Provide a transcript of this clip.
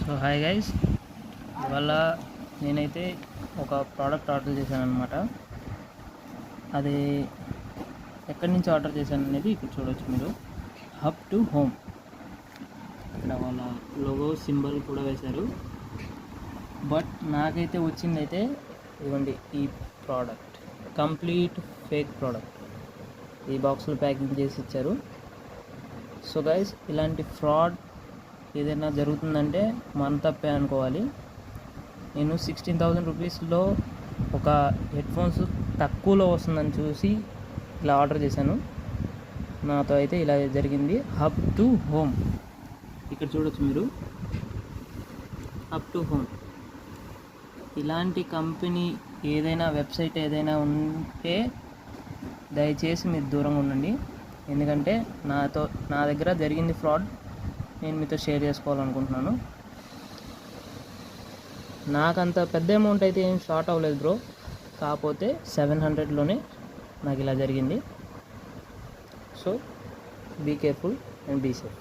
So hi guys, ఇవాళ నేనైతే ఒక ప్రోడక్ట్ ఆర్డర్ చేశాను అనమాట. అది ఎక్కడి నుంచి ఆర్డర్ చేశాను అనేది ఇక్కడ చూడవచ్చు మీరు. హబ్ టు హోమ్, ఇక్కడ వాళ్ళ లోగో సింబల్ కూడా వేశారు. బట్ నాకైతే వచ్చిందైతే ఇదిగోండి ఈ ప్రోడక్ట్, కంప్లీట్ ఫేక్ ప్రోడక్ట్. ఈ బాక్స్లో ప్యాకింగ్ చేసి ఇచ్చారు. సో గైస్, ఇలాంటి ఫ్రాడ్ ఏదైనా జరుగుతుందంటే మన తప్పే అనుకోవాలి. నేను 16,000 రూపీస్లో ఒక హెడ్ఫోన్స్ తక్కువలో వస్తుందని చూసి ఇలా ఆర్డర్ చేశాను. నాతో అయితే ఇలా జరిగింది. హబ్ టు హోమ్, ఇక్కడ చూడొచ్చు మీరు, హబ్ టు హోమ్. ఇలాంటి కంపెనీ ఏదైనా వెబ్సైట్ ఏదైనా ఉంటే దయచేసి మీరు దూరంగా ఉండండి. ఎందుకంటే నా దగ్గర జరిగింది ఫ్రాడ్, నేను మీతో షేర్ చేసుకోవాలనుకుంటున్నాను. నాకంత పెద్ద అమౌంట్ అయితే ఏం షార్ట్ అవ్వలేదు బ్రో, కాకపోతే 700లోనే నాకు ఇలా జరిగింది. So be careful and be safe.